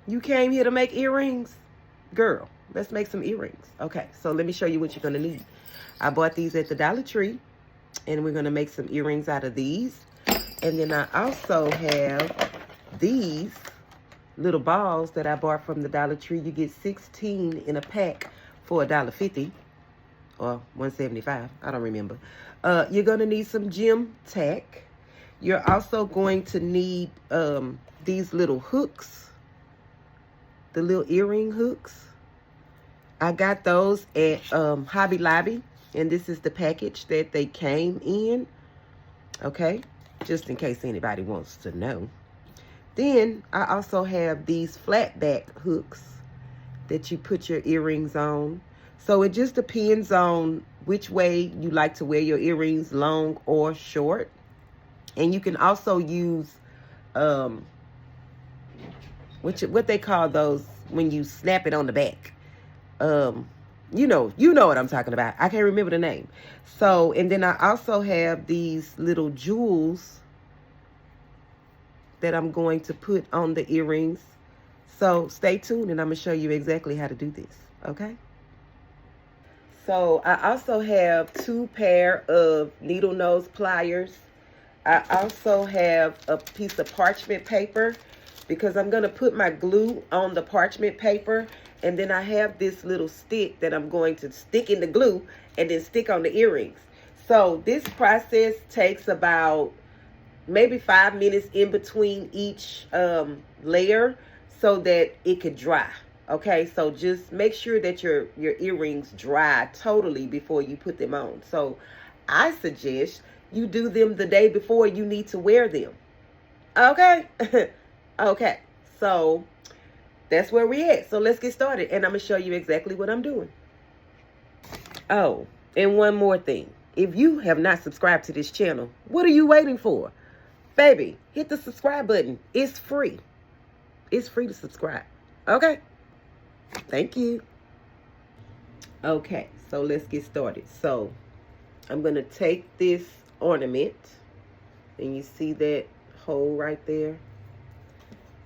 You came here to make earrings? Girl, let's make some earrings. Okay, so let me show you what you're going to need. I bought these at the Dollar Tree, and we're going to make some earrings out of these. And then I also have these little balls that I bought from the Dollar Tree. You get 16 in a pack for $1.50 or $1.75. I don't remember. You're going to need some gem tack. You're also going to need these little hooks, the little earring hooks. I got those at Hobby Lobby, and this is the package that they came in. Okay, just in case anybody wants to know. Then I also have these flat back hooks that you put your earrings on. So it just depends on which way you like to wear your earrings, long or short. And you can also use what they call those when you snap it on the back. You know what I'm talking about. I can't remember the name. So, and then I also have these little jewels that I'm going to put on the earrings. So stay tuned, and I'm going to show you exactly how to do this, okay? So I also have 2 pair of needle nose pliers. I also have a piece of parchment paper because I'm going to put my glue on the parchment paper. And then I have this little stick that I'm going to stick in the glue and then stick on the earrings. So this process takes about maybe 5 minutes in between each layer so that it could dry. Okay, so just make sure that your earrings dry totally before you put them on. So I suggest you do them the day before you need to wear them. Okay? Okay, so that's where we at. So let's get started, and I'm going to show you exactly what I'm doing. Oh, and one more thing. If you have not subscribed to this channel, what are you waiting for? Baby, hit the subscribe button. It's free. It's free to subscribe. Okay? Thank you. Okay, so let's get started. So I'm going to take this ornament, and you see that hole right there?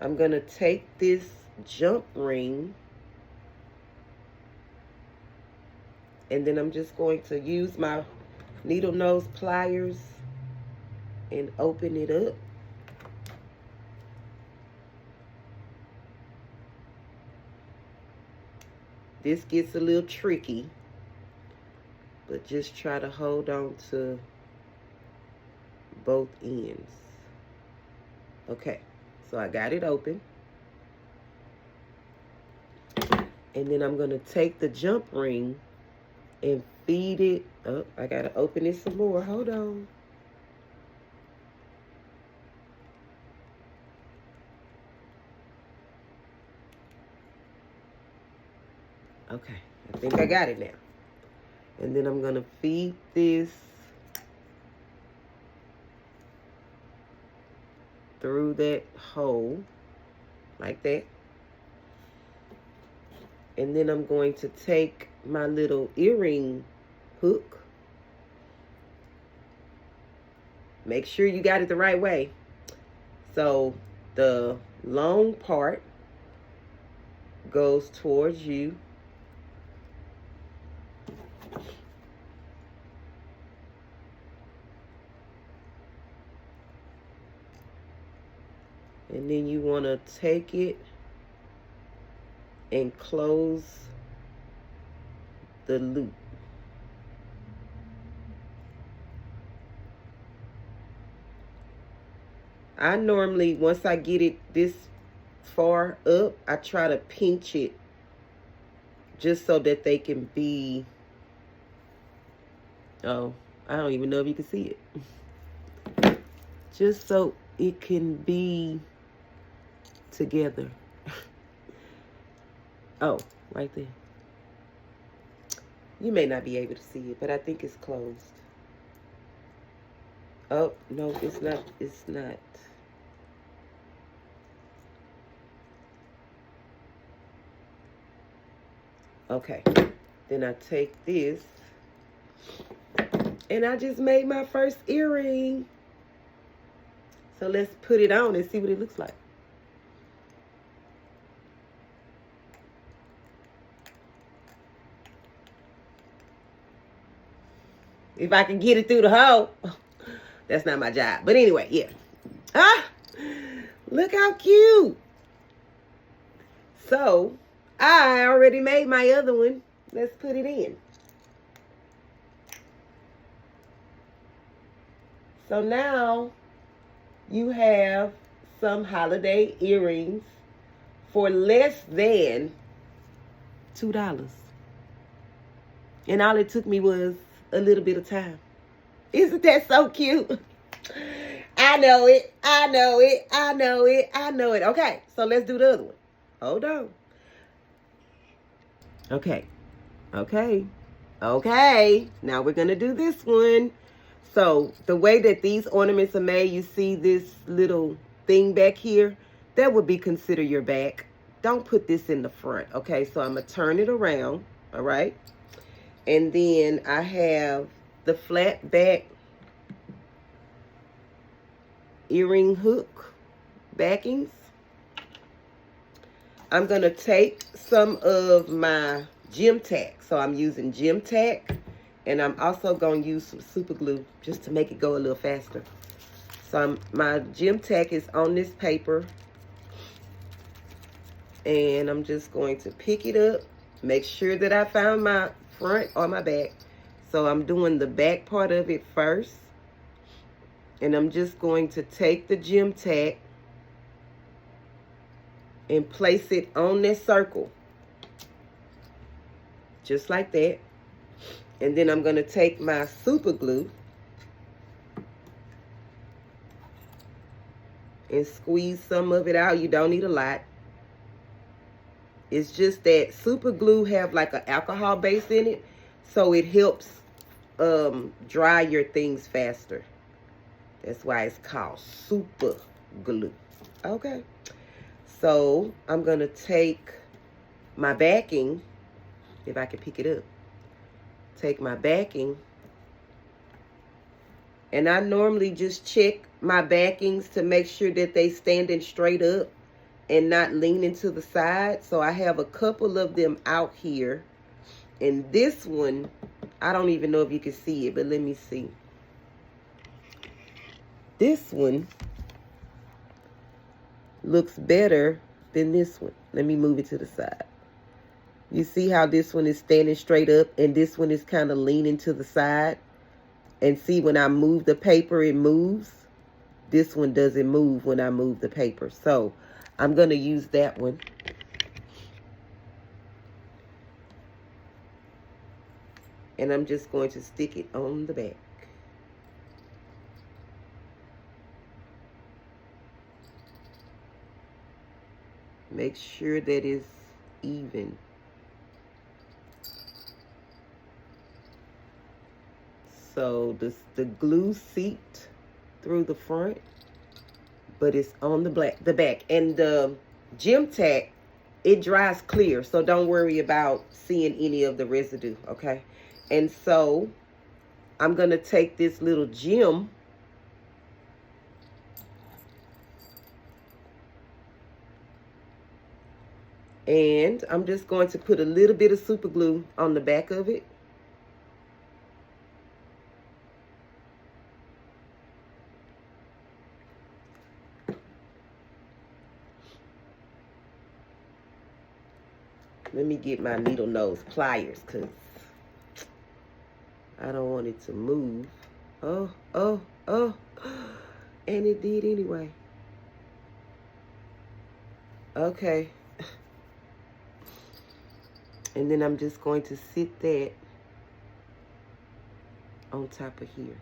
I'm going to take this jump ring, and then I'm just going to use my needle nose pliers and open it up. This gets a little tricky, but just try to hold on to both ends. Okay, so I got it open. And then I'm going to take the jump ring and feed it. Oh, I got to open it some more. Hold on. Okay, I think I got it now. And then I'm going to feed this through that hole, like that. And then I'm going to take my little earring hook. Make sure you got it the right way. So the long part goes towards you. And then you want to take it and close the loop. I normally, once I get it this far up, I try to pinch it just so that they can be, oh, I don't even know if you can see it. Just so it can be together. Oh, right there. You may not be able to see it, but I think it's closed. Oh, no, it's not. It's not. Okay. Then I take this, and I just made my first earring. So let's put it on and see what it looks like. If I can get it through the hole. That's not my job. But anyway, yeah. Ah, look how cute. So, I already made my other one. Let's put it in. So now you have some holiday earrings for less than $2. And all it took me was a little bit of time. Isn't that so cute? I know it. I know it. I know it. I know it. Okay, so let's do the other one. Hold on. Okay. Okay. Okay. Now we're going to do this one. So the way that these ornaments are made, you see this little thing back here? That would be considered your back. Don't put this in the front. Okay, so I'm going to turn it around. All right. And then I have the flat back earring hook backings. I'm going to take some of my gem tack. So I'm using gem tack. And I'm also going to use some super glue just to make it go a little faster. So my gem tack is on this paper. And I'm just going to pick it up. Make sure that I found my front or my back. So I'm doing the back part of it first. And I'm just going to take the gem tack and place it on this circle. Just like that. And then I'm going to take my super glue and squeeze some of it out. You don't need a lot. It's just that super glue have like an alcohol base in it. So it helps dry your things faster. That's why it's called super glue. Okay. So I'm going to take my backing, if I can pick it up. Take my backing. And I normally just check my backings to make sure that they standing straight up and not leaning to the side. So I have a couple of them out here. And this one, I don't even know if you can see it, but let me see. This one looks better than this one. Let me move it to the side. You see how this one is standing straight up and this one is kind of leaning to the side? And see, when I move the paper, it moves. This one doesn't move when I move the paper. So I'm going to use that one. And I'm just going to stick it on the back. Make sure that it's even. So the glue seeped through the front, but it's on the back. And the gem tack, it dries clear, so don't worry about seeing any of the residue, okay? And so I'm going to take this little gem and I'm just going to put a little bit of super glue on the back of it. Let me get my needle nose pliers because I don't want it to move. Oh. And it did anyway. Okay. And then I'm just going to sit that on top of here.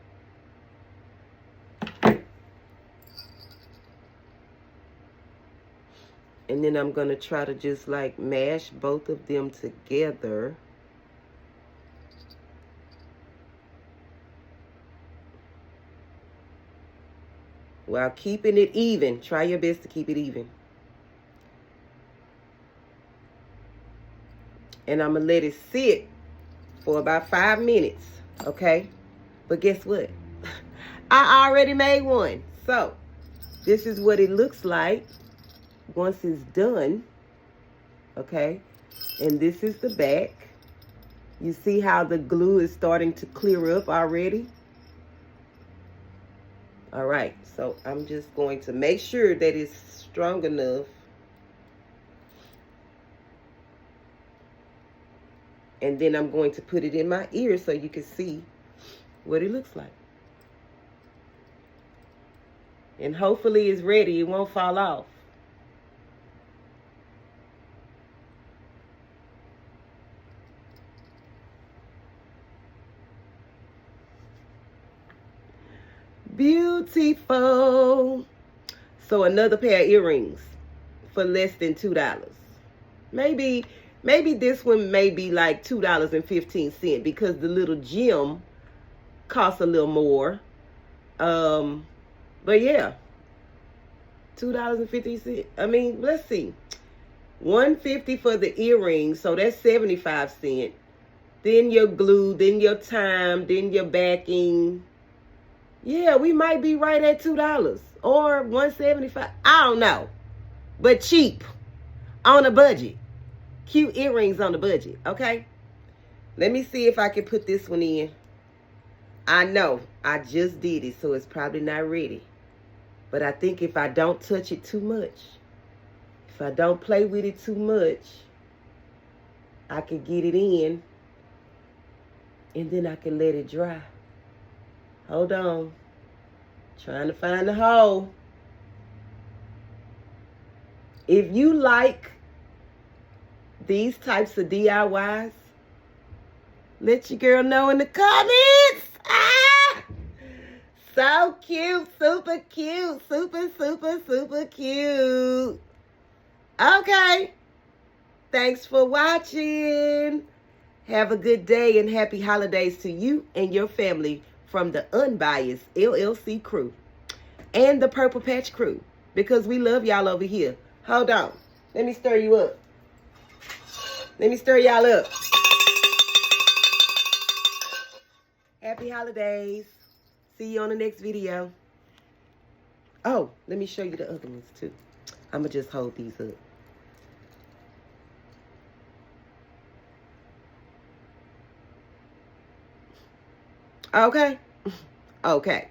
And then I'm going to try to just like mash both of them together. While keeping it even. Try your best to keep it even. And I'm going to let it sit for about 5 minutes. Okay? But guess what? I already made one. So, this is what it looks like once it's done. Okay? And this is the back. You see how the glue is starting to clear up already? All right, so I'm just going to make sure that it's strong enough. And then I'm going to put it in my ear so you can see what it looks like. And hopefully it's ready. It won't fall off. Beautiful. So another pair of earrings for less than $2. Maybe this one may be like $2.15 because the little gem costs a little more. But yeah, $2.50. I mean, let's see. $1.50 for the earrings, so that's 75 cents. Then your glue, then your time, then your backing. Yeah, we might be right at $2 or $1.75. I don't know. But cheap. On a budget. Cute earrings on the budget, okay? Let me see if I can put this one in. I know I just did it, so it's probably not ready. But I think if I don't touch it too much, if I don't play with it too much, I can get it in and then I can let it dry. Hold on. Trying to find the hole. If you like these types of DIYs, let your girl know in the comments. Ah! So cute, super cute, super, super, super cute. Okay. Thanks for watching. Have a good day and happy holidays to you and your family from the Unbiased LLC crew and the Purple Patch crew, because we love y'all over here. Hold on. Let me stir you up. Let me stir y'all up. Happy holidays. See you on the next video. Oh, let me show you the other ones too. I'm going to just hold these up. Okay. Okay.